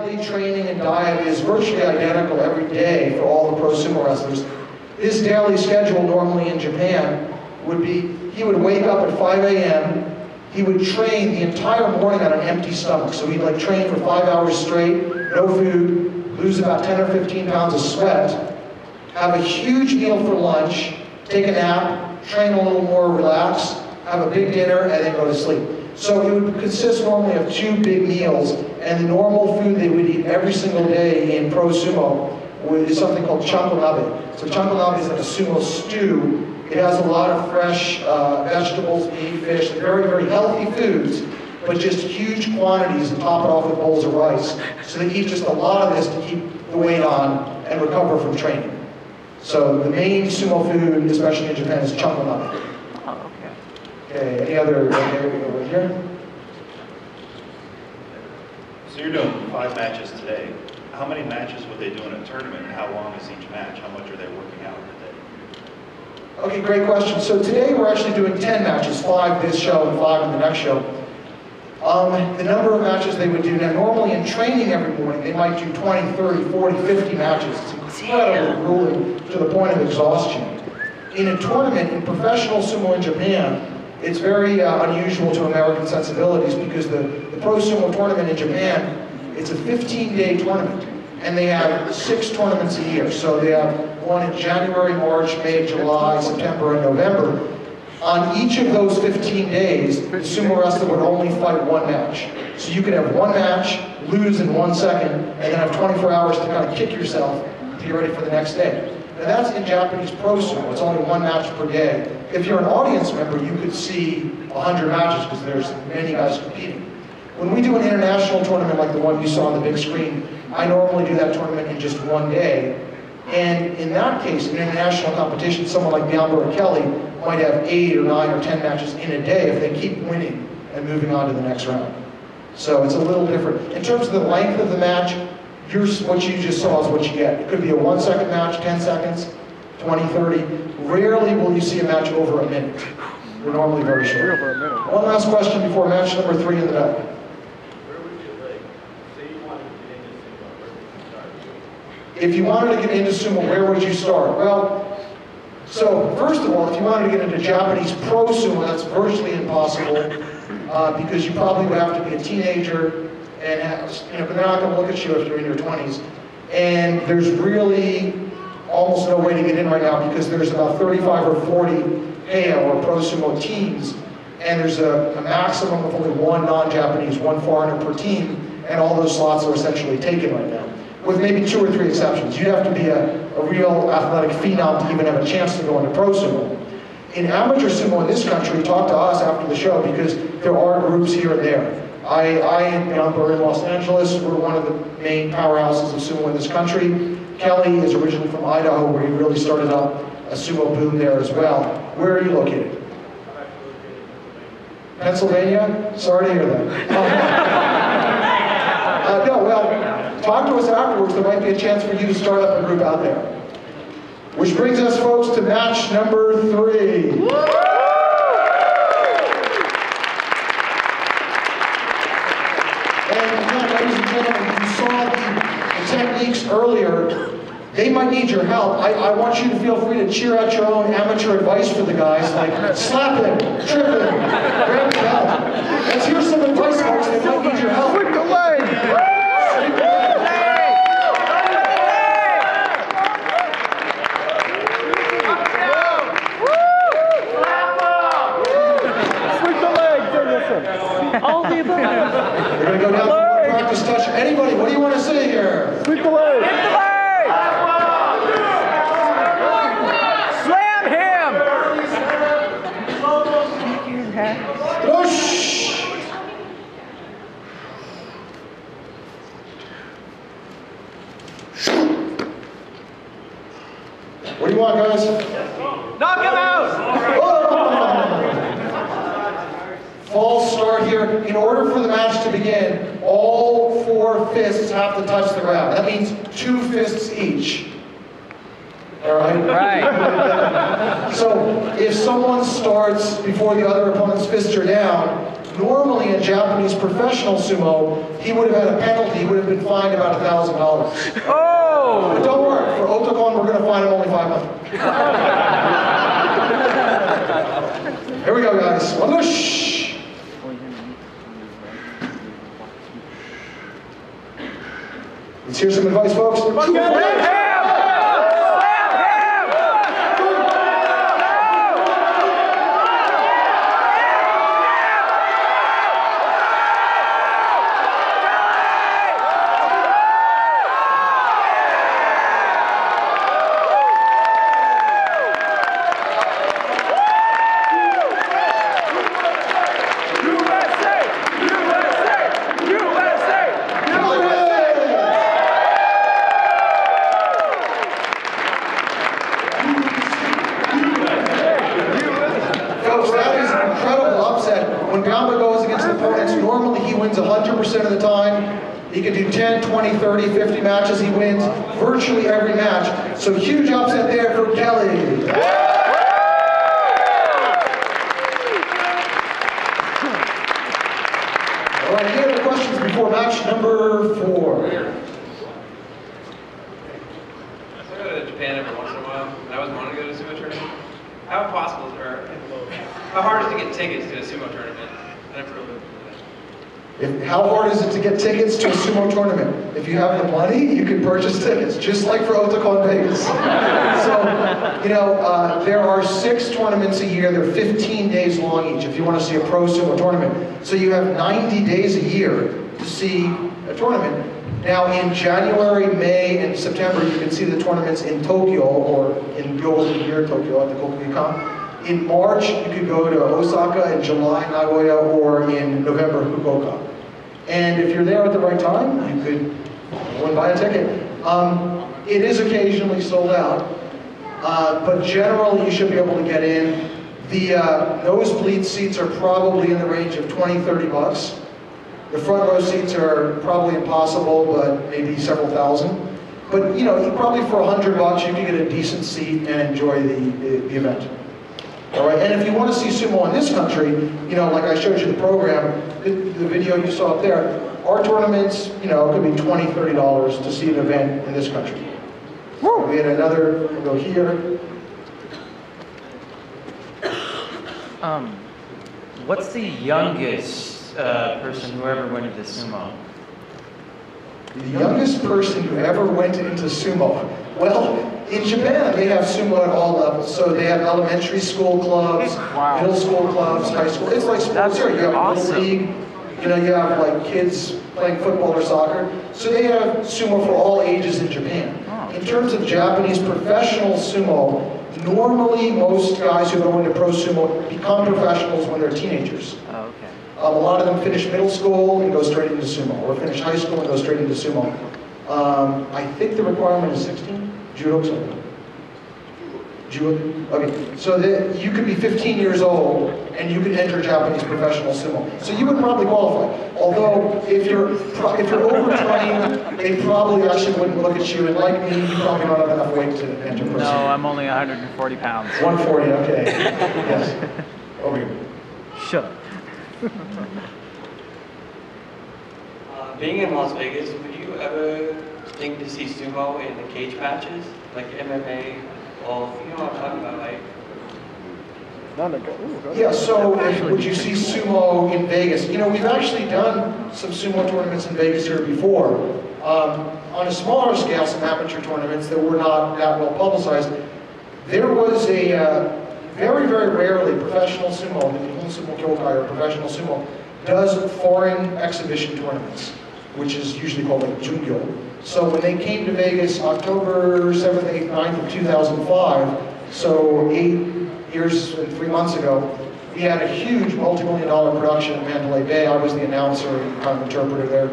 daily training and diet is virtually identical every day for all the pro sumo wrestlers. His daily schedule normally in Japan would be, he would wake up at 5 a.m., he would train the entire morning on an empty stomach. So he'd like train for 5 hours straight, no food, lose about 10 or 15 pounds of sweat, have a huge meal for lunch, take a nap, train a little more, relax, have a big dinner, and then go to sleep. So it would consist normally of 2 big meals, and the normal food they would eat every single day in pro sumo is something called chankonabe. So chankonabe is like a sumo stew. It has a lot of fresh vegetables, meat, fish, very, very healthy foods, but just huge quantities and top it off with bowls of rice. So they eat just a lot of this to keep the weight on and recover from training. So the main sumo food, especially in Japan, is chankonabe. Oh, okay. Okay, any other, there we go right here. So you're doing 5 matches today. How many matches would they do in a tournament, and how long is each match? How much are they working out in a day? Okay, great question. So today we're actually doing 10 matches, 5 this show and 5 in the next show. The number of matches they would do, now normally in training every morning, they might do 20, 30, 40, 50 matches. It's incredibly grueling to the point of exhaustion. In a tournament, in professional sumo in Japan, it's very unusual to American sensibilities because the pro sumo tournament in Japan, it's a 15-day tournament. And they have 6 tournaments a year. So they have one in January, March, May, July, September, and November. On each of those 15 days, the sumo wrestler would only fight 1 match. So you could have 1 match, lose in 1 second, and then have 24 hours to kind of kick yourself to get ready for the next day. Now that's in Japanese pro sumo. It's only 1 match per day. If you're an audience member, you could see 100 matches because there's many guys competing. When we do an international tournament like the one you saw on the big screen, I normally do that tournament in just 1 day. And in that case, in international competition, someone like Byamba or Kelly might have 8 or 9 or 10 matches in a day if they keep winning and moving on to the next round. So it's a little different. In terms of the length of the match, what you just saw is what you get. It could be a 1-second match, 10 seconds, 20, 30. Rarely will you see a match over a minute. They're normally very short. One last question before match number 3 in the back. If you wanted to get into sumo, where would you start? Well, so first of all, if you wanted to get into Japanese pro sumo, that's virtually impossible because you probably would have to be a teenager and have, but they're not going to look at you if you're in your 20s. And there's really almost no way to get in right now because there's about 35 or 40 heya or pro sumo teams, and there's a maximum of only 1 non-Japanese, 1 foreigner per team, and all those slots are essentially taken right now, with maybe 2 or 3 exceptions. You'd have to be a real athletic phenom to even have a chance to go into pro sumo. In amateur sumo in this country, talk to us after the show because there are groups here and there. I and Byamba are in Los Angeles. We're one of the main powerhouses of sumo in this country. Kelly is originally from Idaho, where he really started up a sumo boom there as well. Where are you located? Pennsylvania? Sorry to hear that. No, well, talk to us afterwards. There might be a chance for you to start up a group out there. Which brings us, folks, to match number 3. And again, ladies and gentlemen, you saw the techniques earlier. They might need your help. I want you to feel free to cheer out your own amateur advice for the guys, like slap him, trip him, grab the belt. Let's hear some advice, folks. They might need your help. Sweep the leg! All the above. We're going to go down for one practice touch. Anybody, what do you want to say here? Sweep the leg! Hit the leg! Slam him! Whoosh! What do you want, guys? Knock him out! Oh! False start here. In order for the match to begin, all 4 fists have to touch the ground. That means 2 fists each. All right? Right. So if someone starts before the other opponent's fists are down, Normally in Japanese professional sumo, he would have had a penalty. He would have been fined about $1,000. Oh! But don't worry, for Otakon, we're going to fine him only $500. Here we go, guys. Whoosh! Let's hear some advice, folks. When Byamba goes against opponents, normally he wins 100% of the time. He can do 10, 20, 30, 50 matches. He wins virtually every match. So huge upset there for Kelly. All right, any other questions before match number 4? I go to Japan every once in a while, and I always wanted to go to a sumo tournament. How possible, or how hard is it to get tickets to a sumo tournament? I never really How hard is it to get tickets to a sumo tournament? If you have the money, you can purchase tickets, just like for Otakon Vegas. So, you know, there are 6 tournaments a year. They're 15 days long each, if you want to see a pro sumo tournament. So you have 90 days a year to see a tournament. Now, in January, May, and September, you can see the tournaments in Tokyo, or in Golden Year Tokyo at the Kokugikan. In March, you could go to Osaka, in July, Nagoya, or in November, Fukuoka. And if you're there at the right time, you could go and buy a ticket. It is occasionally sold out, but generally you should be able to get in. The nosebleed seats are probably in the range of 20, 30 bucks. The front row seats are probably impossible, but maybe several thousand. But you know, probably for $100 you can get a decent seat and enjoy the event. All right, and if you want to see sumo in this country, you know, like I showed you the program, the video you saw up there, our tournaments, you know, it could be $20, $30 to see an event in this country. We had another, we'll go here. What's the youngest person who ever went into sumo? The youngest person who ever went into sumo. Well, in Japan, they have sumo at all levels. So they have elementary school clubs, middle school clubs, high school. It's like sports here. You have a little league. You know, you have like kids playing football or soccer. So they have sumo for all ages in Japan. In terms of Japanese professional sumo, normally most guys who go into pro sumo become professionals when they're teenagers. Oh, okay. A lot of them finish middle school and go straight into sumo, or finish high school and go straight into sumo. I think the requirement is 16. Judo, okay. So that you could be 15 years old and you could enter Japanese professional sumo. So you would probably qualify. Although if you're overtrained, they probably actually wouldn't look at you. And like me, you probably don't have enough weight to enter pro sumo. No, I'm only 140 pounds. 140, okay. Yes. Over here. Shut up. Being in Las Vegas, would you ever think to see sumo in the cage matches? Like MMA, or you know what I'm talking about, right? Yeah, so would you see sumo in Vegas? You know, we've actually done some sumo tournaments in Vegas here before. On a smaller scale, some amateur tournaments that were not that well publicized. There was a very, very rarely professional sumo, the Nihon Sumo Kyokai or professional sumo, does foreign exhibition tournaments, which is usually called like Jungyo. So when they came to Vegas October 7th, 8th, 9th of 2005, so 8 years and 3 months ago, we had a huge multi-million-dollar production in Mandalay Bay. I was the announcer and kind of interpreter there.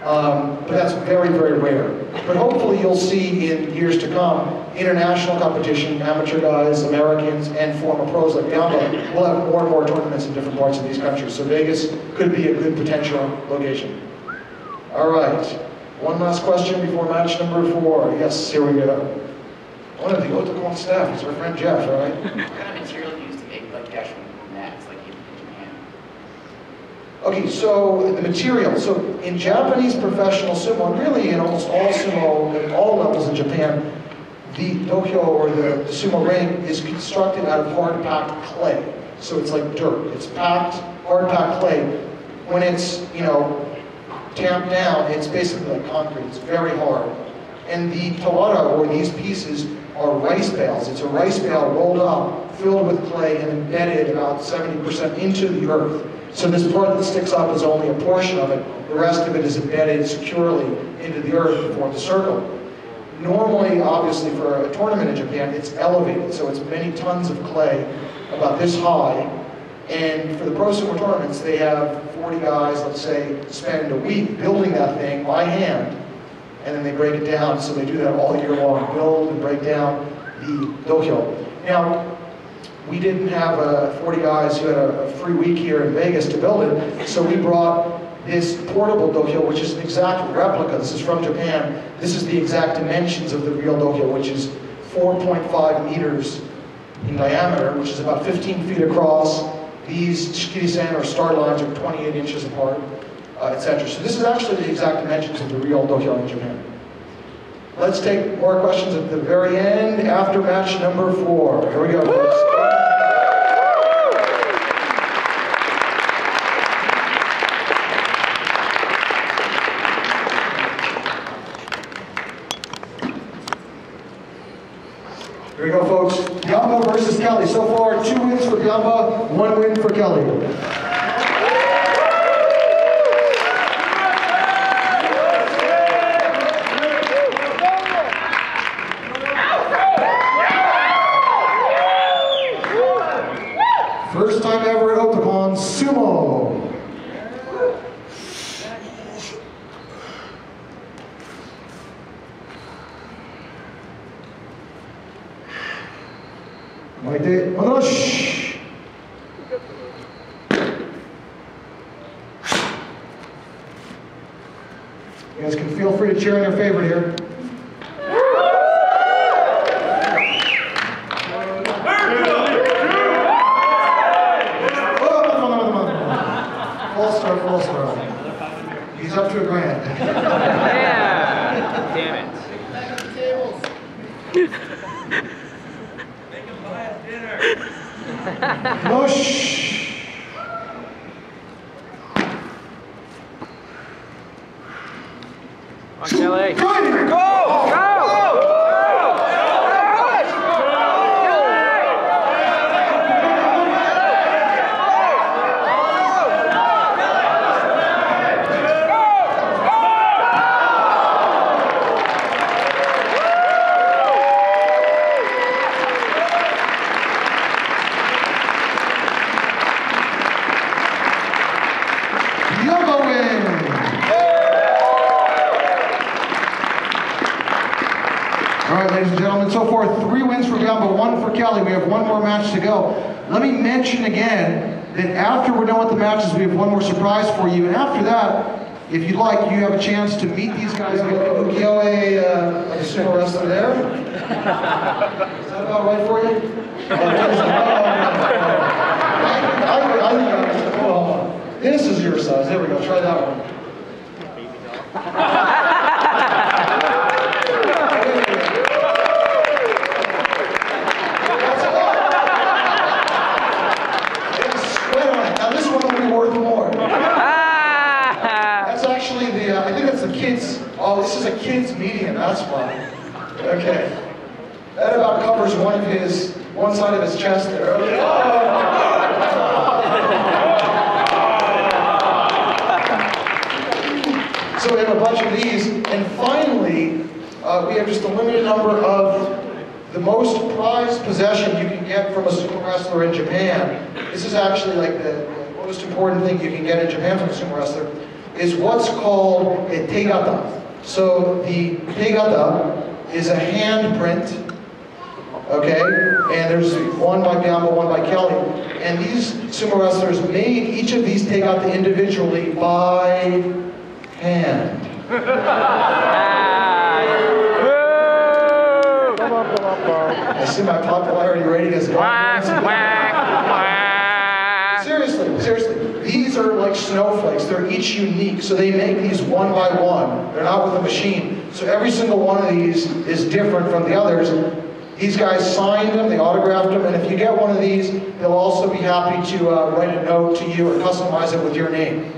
But that's very, very rare. But hopefully you'll see in years to come, international competition, amateur guys, Americans, and former pros like Byamba will have more and more tournaments in different parts of these countries. So Vegas could be a good potential location. All right, one last question before match number 4. Yes, here we go. One of the Otakon staff, it's our friend Jeff, all right? What kind of material do you use to make like the actual mats, like in Japan? Okay, so the material. So in Japanese professional sumo, and really in almost all sumo, at all levels in Japan, the dohyo or the sumo ring is constructed out of hard-packed clay. So it's like dirt. It's packed, hard-packed clay. When it's, tamped down, it's basically like concrete. It's very hard. And the tawara, or these pieces, are rice bales. It's a rice bale rolled up, filled with clay, and embedded about 70% into the earth. So this part that sticks up is only a portion of it. The rest of it is embedded securely into the earth and forms a circle. Normally, obviously, for a tournament in Japan, it's elevated. So it's many tons of clay, about this high. And for the pro sumo tournaments, they have 40 guys, let's say, spend a week building that thing by hand, and then they break it down. So they do that all year long, build and break down the dohyo. Now, we didn't have 40 guys who had a free week here in Vegas to build it, so we brought this portable dohyo, which is an exact replica. This is from Japan. This is the exact dimensions of the real dohyo, which is 4.5 meters in diameter, which is about 15 feet across. These shikiri-sen, or star lines, are 28 inches apart, etc. So this is actually the exact dimensions of the real dohyo in Japan. Let's take more questions at the very end, after match number 4. Here we go, folks. Here we go, folks. Byamba versus Kelly. So far, 2 wins for Byamba, 1 win for Kelly. First time ever at Otakon Sumo. Maite, Manosh! You guys can feel free to cheer on your favorite here. Full star. He's up to a grand. Yeah. Damn it. Nosh. Come on, Kelly. Go! Go! Go! Byamba wins! All right, ladies and gentlemen, so far 3 wins for Byamba, 1 for Kelly. We have 1 more match to go. Let me mention again that after we're done with the matches, we have 1 more surprise for you. And after that, if you'd like, you have a chance to meet these guys. We have a ukiyo-e, a sumo wrestler there. Is that about right for you? This is your size. There we go. Try that one. Now this one will be worth more. That's actually the, I think that's the kids. Oh, this is a kid's medium. That's fine. Okay. That about covers one side of his chest there. Okay. So we have a bunch of these, and finally, we have just a limited number of the most prized possession you can get from a sumo wrestler in Japan. This is actually like the most important thing you can get in Japan from a sumo wrestler, is what's called a tegata. So the tegata is a handprint, okay? And there's one by Byamba, one by Kelly. And these sumo wrestlers made each of these tegata individually by hand. I see my popularity rating is going. Seriously, these are like snowflakes. They're each unique. So they make these one by one. They're not with a machine. So every single one of these is different from the others. These guys signed them, they autographed them, and if you get one of these, they'll also be happy to write a note to you or customize it with your name.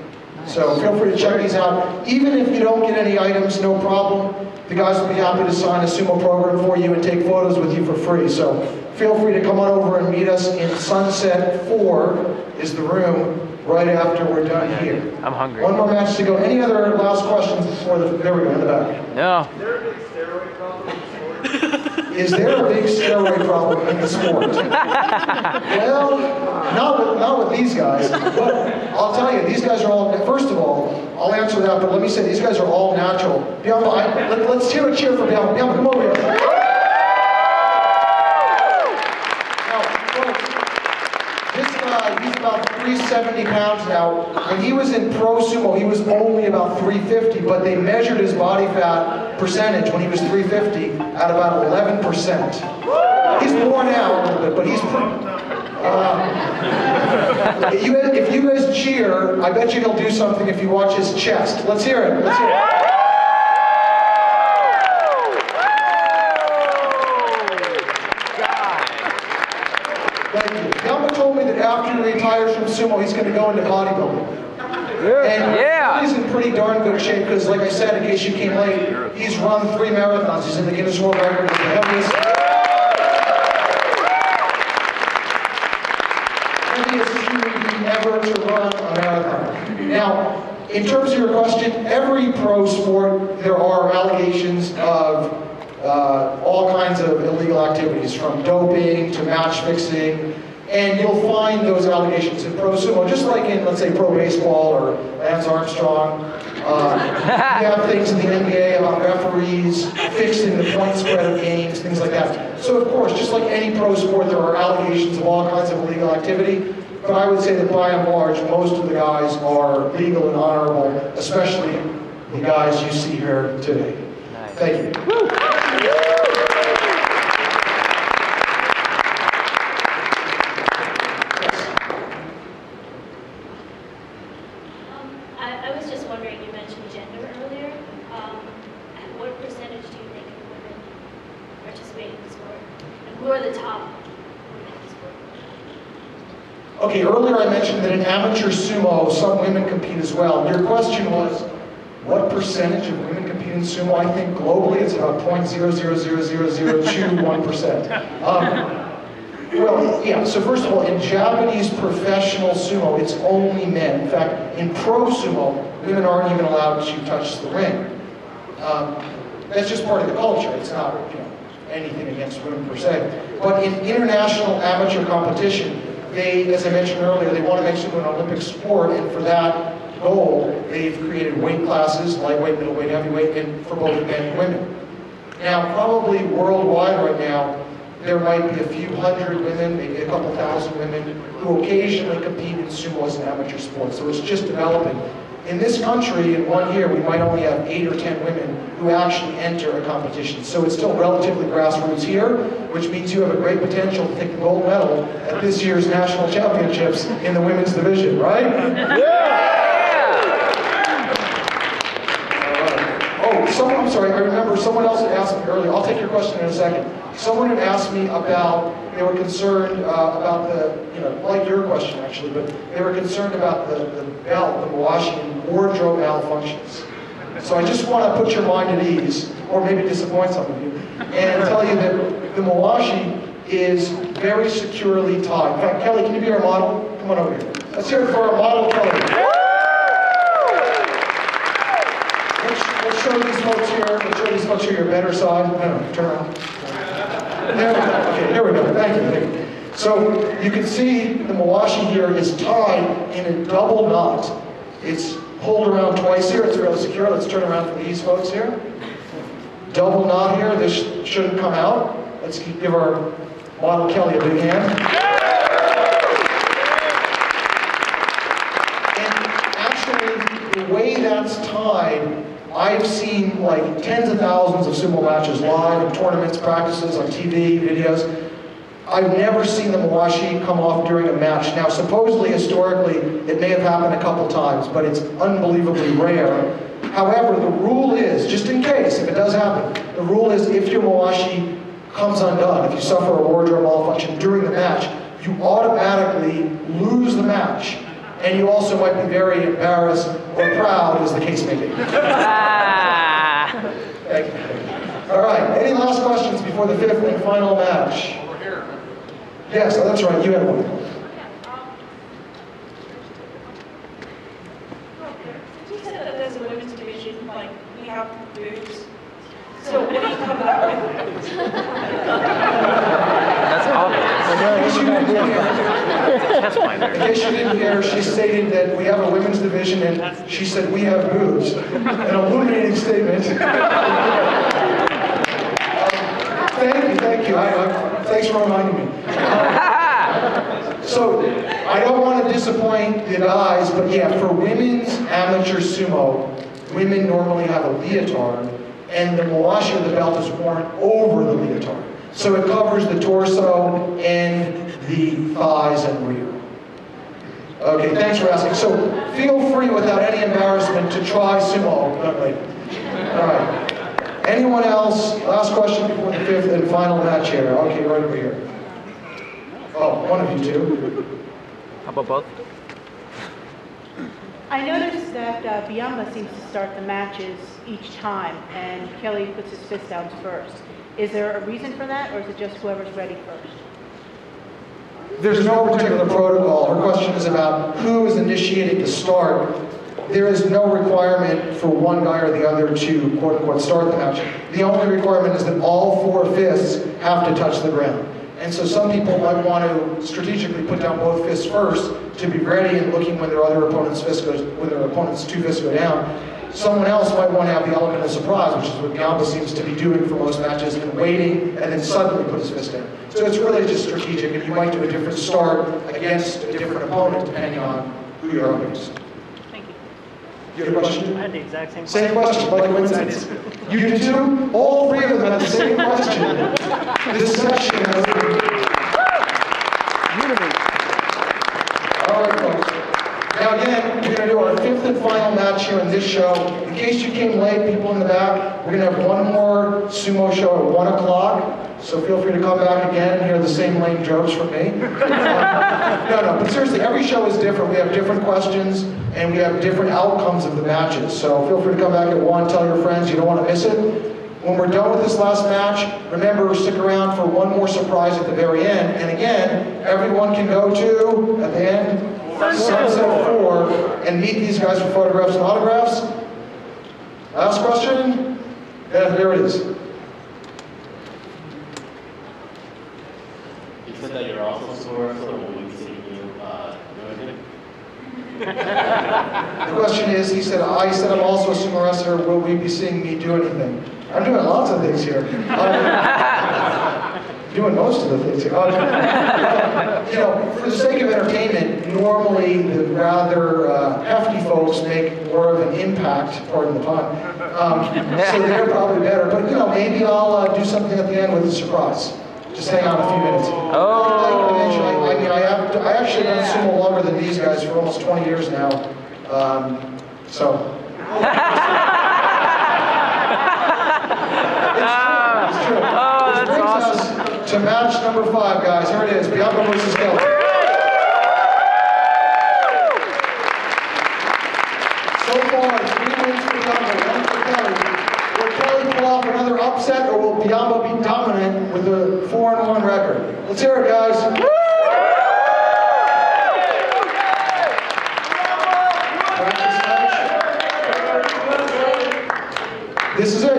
So feel free to check these out. Even if you don't get any items, no problem. The guys will be happy to sign a sumo program for you and take photos with you for free. So feel free to come on over and meet us in Sunset 4 is the room right after we're done here. I'm hungry. One more match to go. Any other last questions before there we go, in the back. No. Is there a big steroid problem in the sport? Well, not with these guys. But I'll tell you, these guys are all, first of all, I'll answer that, but let me say, these guys are all natural. Byamba, let's hear a cheer for Byamba. Byamba, come over here. Now, folks, this guy, he's about 370 pounds now. When he was in pro sumo, he was only about 350, but they measured his body fat percentage when he was 350 at about 11%. He's worn out a little bit, but he's if you guys cheer, I bet you he'll do something if you watch his chest. Let's hear it. Let's hear it. Thank you. Byamba told me that after he retires from sumo, he's going to go into bodybuilding. And he's in pretty darn good shape because, like I said, in case you came late, he's run 3 marathons. He's in the Guinness World Record as the heaviest human being ever to run a marathon. Now, in terms of your question, every pro sport, there are allegations of all kinds of illegal activities, from doping to match fixing. And you'll find those allegations in pro sumo, just like in, let's say, pro baseball or Lance Armstrong. You have things in the NBA about referees fixing the point spread of games, things like that. So, of course, just like any pro sport, there are allegations of all kinds of illegal activity. But I would say that by and large, most of the guys are legal and honorable, especially the guys you see here today. Thank you. I was just wondering, you mentioned gender earlier. What percentage do you think of women participate in the sport? And who are the top women in the sport? Okay, earlier I mentioned that in amateur sumo, some women compete as well. Your question was, what percentage of women compete in sumo? I think globally it's about 0.0000021%. Well, yeah, so first of all, in Japanese professional sumo, it's only men. In fact, in pro sumo, women aren't even allowed to touch the ring. That's just part of the culture. It's not, anything against women per se. But in international amateur competition, they, as I mentioned earlier, they want to make sumo an Olympic sport, and for that goal, they've created weight classes, lightweight, middleweight, heavyweight, and for both men and women. Now, probably worldwide right now, there might be a few hundred women, maybe a couple thousand women, who occasionally compete in sumo as an amateur sport. So it's just developing. In this country, in 1 year, we might only have 8 or 10 women who actually enter a competition. So it's still relatively grassroots here, which means you have a great potential to take the gold medal at this year's national championships in the women's division, right? Yeah! I'm sorry, I remember someone else had asked me earlier, I'll take your question in a second. Someone had asked me about, they were concerned about the, like your question actually, but they were concerned about the belt, the Mawashi, and wardrobe malfunctions. So I just want to put your mind at ease, or maybe disappoint some of you, and tell you that the Mawashi is very securely tied. In fact, Kelly, can you be our model? Come on over here. Let's hear it for our model, Kelly. Let's show these folks here. Let's show these folks here your better side. I don't know, turn around. There we go. Okay, here we go. Thank you. So you can see the Mawashi here is tied in a double knot. It's pulled around twice here. It's really secure. Let's turn around for these folks here. Double knot here. This shouldn't come out. Let's give our model Kelly a big hand. And actually, the way that's tied, I've seen like tens of thousands of sumo matches live in tournaments, practices, on TV, videos. I've never seen the mawashi come off during a match. Now, supposedly, historically, it may have happened a couple times, but it's unbelievably rare. However, the rule is, just in case, if it does happen, the rule is if your mawashi comes undone, if you suffer a wardrobe malfunction during the match, you automatically lose the match. And you also might be very embarrassed or proud, as the case may be. Thank you. All right, any last questions before the fifth and final match? Over here. Yes, that's right, you had one. You said that there's a women's division, like, we have boobs. So what do you come up with? That's obvious. Test finder. In case you didn't hear, she stated that we have a women's division, and she said we have boobs. An illuminating statement. Thank you. Thanks for reminding me. So, I don't want to disappoint the guys, but yeah, for women's amateur sumo, women normally have a leotard, and the mawashi of the belt is worn over the leotard. So it covers the torso and the thighs and rear. Okay, thanks for asking. So feel free without any embarrassment to try sumo later. All right. Anyone else? Last question before the fifth and final match here. Okay, right over here. Oh, one of you two. How about both? I noticed that Byamba seems to start the matches each time, and Kelly puts his fist down first. Is there a reason for that, or is it just whoever's ready first? There's no particular protocol. Her question is about who is initiating the start. There is no requirement for one guy or the other to, quote-unquote, start the match. The only requirement is that all four fists have to touch the ground. And so some people might want to strategically put down both fists first to be ready and looking when their other opponent's fist goes, when their opponent's two fists go down. Someone else might want to have the element of surprise, which is what Byamba seems to be doing for most matches, and waiting and then suddenly put his fist down. So it's really just strategic, and you might do a different start against a different opponent depending on who you're up against. Thank you. You have a question? I had the exact same Same question, by coincidence. You do too? All three of them had the same question. This section has all right, folks. Now again, we're going to do our fifth and final match here in this show. In case you came late, people in the back, we're going to have one more sumo show at 1 o'clock. So feel free to come back again and hear the same lame jokes from me. No, but seriously, every show is different. We have different questions, and we have different outcomes of the matches. So feel free to come back at 1, tell your friends you don't want to miss it. When we're done with this last match, remember, stick around for one more surprise at the very end. And again, everyone can go to, at the end, Sunset 4, and meet these guys for photographs and autographs. Last question? Yeah, there it is. You said that you're also sore, so will we see you doing it? The question is, I said I'm also a sumo wrestler, will we be seeing me do anything? I'm doing lots of things here. Doing most of the things here. You know, for the sake of entertainment, normally the rather hefty folks make more of an impact, pardon the pun. So they're probably better. But you know, maybe I'll do something at the end with a surprise. Just hang on a few minutes. I mean, I actually done sumo longer than these guys for almost 20 years now. So. It's true. Which brings us to match number 5, guys. Here it is, Byamba versus Kelly. So far, 3 wins for Byamba, 1 for Kelly. Will Kelly pull off another upset, or will Byamba be dominant with a 4-1 record? Let's hear it, guys. Practice match. This is it.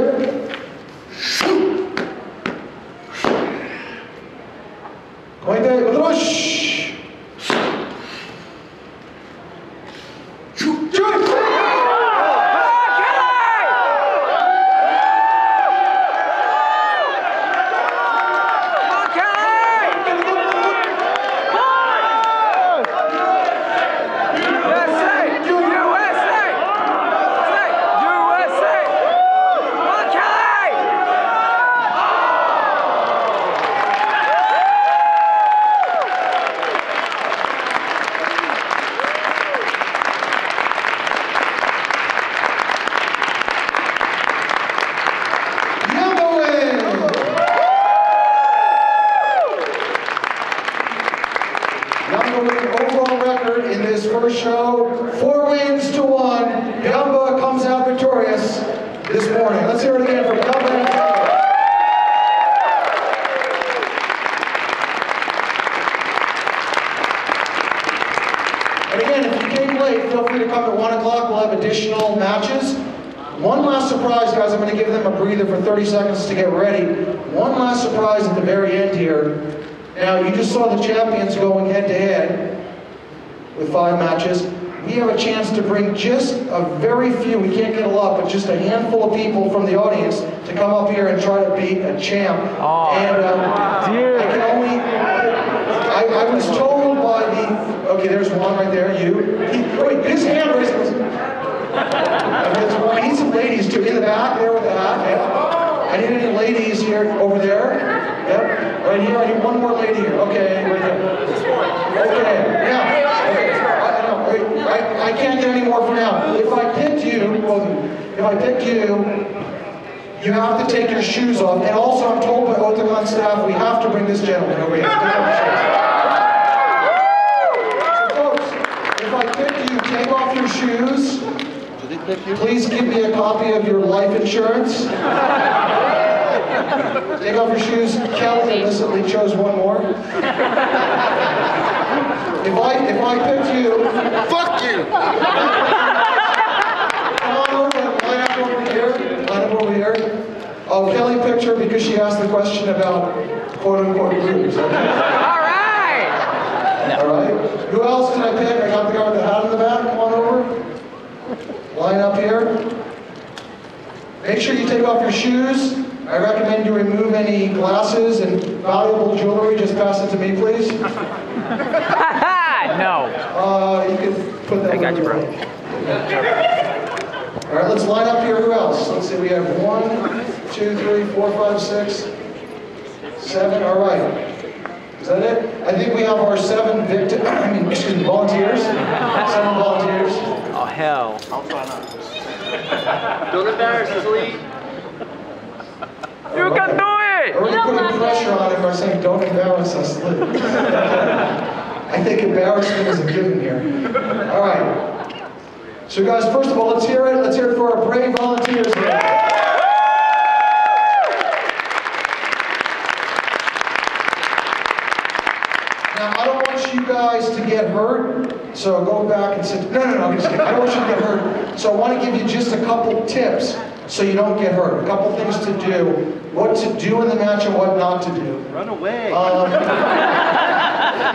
this morning. Let's hear it again for Byamba. And again, if you came late, feel free to come at 1 o'clock. We'll have additional matches. One last surprise, guys. I'm going to give them a breather for 30 seconds to get ready. One last surprise at the very end here. Now, you just saw the champions going head-to-head with 5 matches. We have a chance to bring just a very few, we can't get a lot, but just a handful of people from the audience to come up here and try to beat a champ. Oh, and I can only, I was told by the, okay, there's one right there, you. Wait, his hand raises. I need some ladies too, in the back there with the hat. Yeah. I need any ladies here, over there. Yep, right here. I need one more lady here. Okay, right there. Okay, yeah. Okay. I can't get any more for now. If I picked you, you have to take your shoes off. And also, I'm told by Otakon staff, we have to bring this gentleman over here. So folks, if I picked you, take off your shoes. Please give me a copy of your life insurance. Take off your shoes. Kelly illicitly chose one more. If I picked you, fuck you. Come on over, line up over here. Line up over here. Oh, Kelly picked her because she asked the question about quote-unquote boobs. Okay? All right. All right. Who else did I pick? I got the guy with the hat in the back. Come on over. Line up here. Make sure you take off your shoes. I recommend you remove any glasses and valuable jewelry. Just pass it to me, please. No. You can put that. I got you, bro. All right, let's line up here. Who else? Let's see. We have 1, 2, 3, 4, 5, 6, 7. All right. Is that it? I think we have our 7 victims. I mean, excuse me, volunteers. 7 volunteers. Oh hell. I'll try not. Don't embarrass us, Lee. You can do it! Or we're putting pressure on him by saying, don't embarrass us, Lee. I think embarrassment is a given here. All right. So guys, first of all, let's hear it. Let's hear it for our brave volunteers here. Now, I don't want you guys to get hurt, so go back and sit. No, I'm just kidding. I don't want you to get hurt. So I want to give you just a couple tips so you don't get hurt. A couple things to do. What to do in the match and what not to do. Run away. You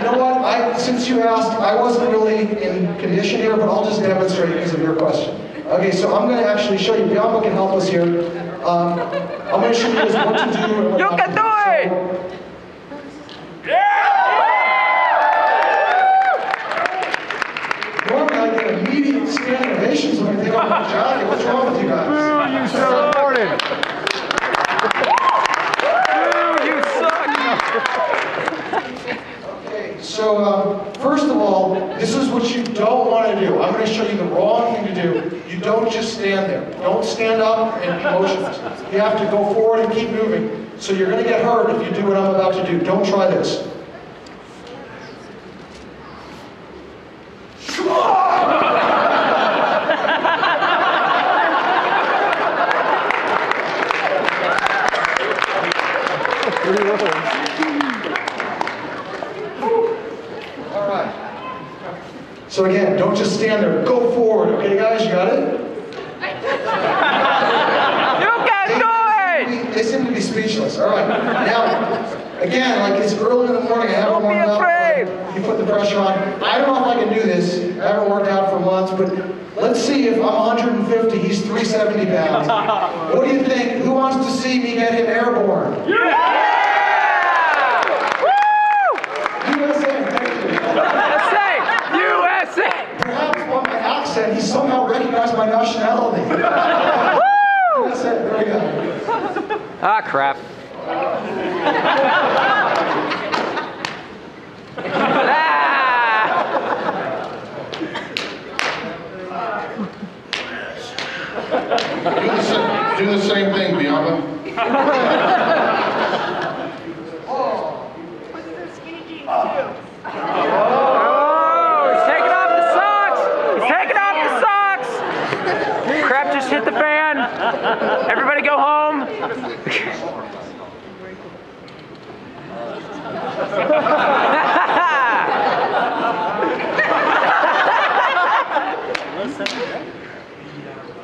know what? Since you asked, I wasn't really in condition here, but I'll just demonstrate because of your question. Okay, so I'm going to actually show you. Byamba can help us here. I'm going to show you guys what to do. And what You not can to do it! Normally I get immediate standing ovations when I take off my jacket. What's wrong with you guys? You so important. You suck. Okay, so first of all, this is what you don't want to do. I'm going to show you the wrong thing to do. You don't just stand there. Don't stand up and be motionless. You have to go forward and keep moving. So you're going to get hurt if you do what I'm about to do. Don't try this. All right. So again, don't just stand there. Go forward. Okay, guys, you got it? You can do it! They seem to be speechless. All right. Now, again, like it's early in the morning. I haven't warmed up. You put the pressure on. I don't know if I can do this. I haven't worked out for months, but let's see if I'm 150. He's 370 pounds. What do you think? Who wants to see me get him airborne? Yeah! Perhaps by my accent, he somehow recognized my nationality. That's it. There we go. Ah, crap. Do the same thing, Byamba. Crap just hit the fan. Everybody go home.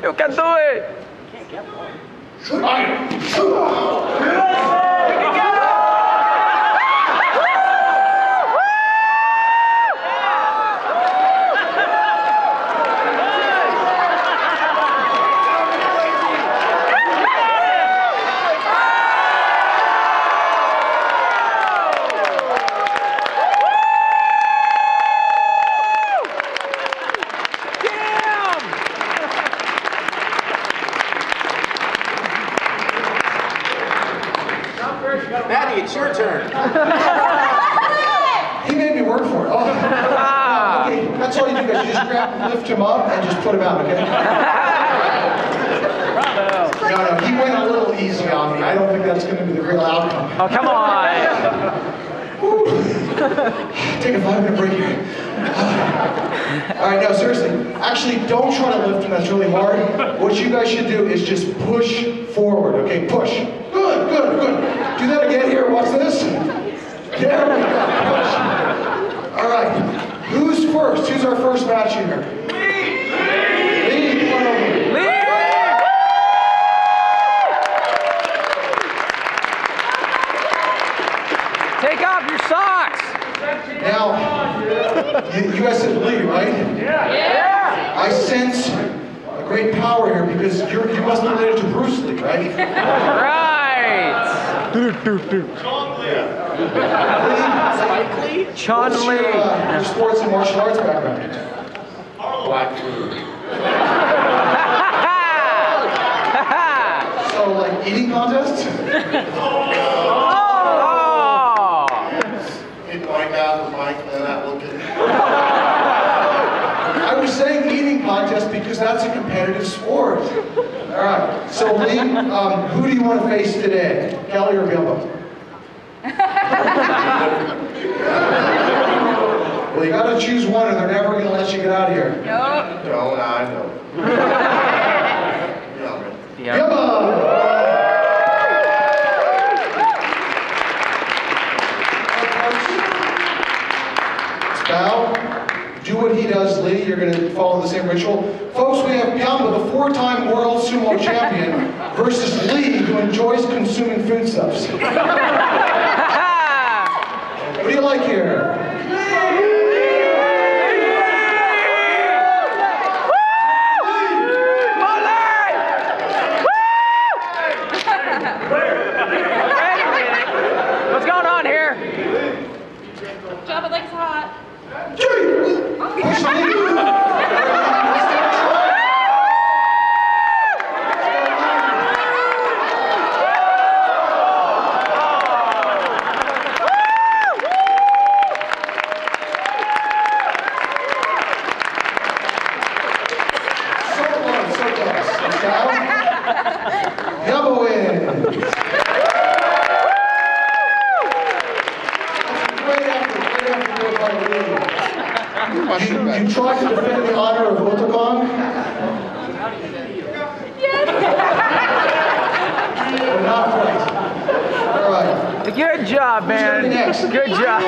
You can do it. Maddie, it's your turn. He made me work for it. Oh. Okay, that's all you do, guys. You just lift him up and just put him out, okay? No, he went a little easy on me. I don't think that's going to be the real outcome. Oh, come on. Take a 5-minute break here. All right, no, seriously. Actually, don't try to lift him. That's really hard. What you guys should do is just push forward, okay? Push. Good, good, good. Do that again here. Watch this. There we go. Push. All right. Who's first? Who's our first match here? Lee. Come on over. Take off your socks. Now, you guys said Lee, right? Yeah. I sense a great power here because you must be related to Bruce Lee, right? Right. Spike Lee? Chun What's Lee. your sports and martial arts background? Black food. So, like, eating contests? I was saying eating contest because that's a competitive sport. All right. So, Lee, who do you want to face today? Kelly or Byamba? Well, you got to choose one, or they're never going to let you get out of here. Nope. No, I know. Byamba! Bow. Do what he does, Lee. You're going to follow the same ritual. Folks, we have Byamba, the 4-time world sumo champion, versus Lee, who enjoys consuming foodstuffs. What do you like here? What's going on here? Java likes hot. Byamba wins. You tried to defend the honor of Otakon? Yes. But not quite. All right. Good job, man. Who's next? Good job.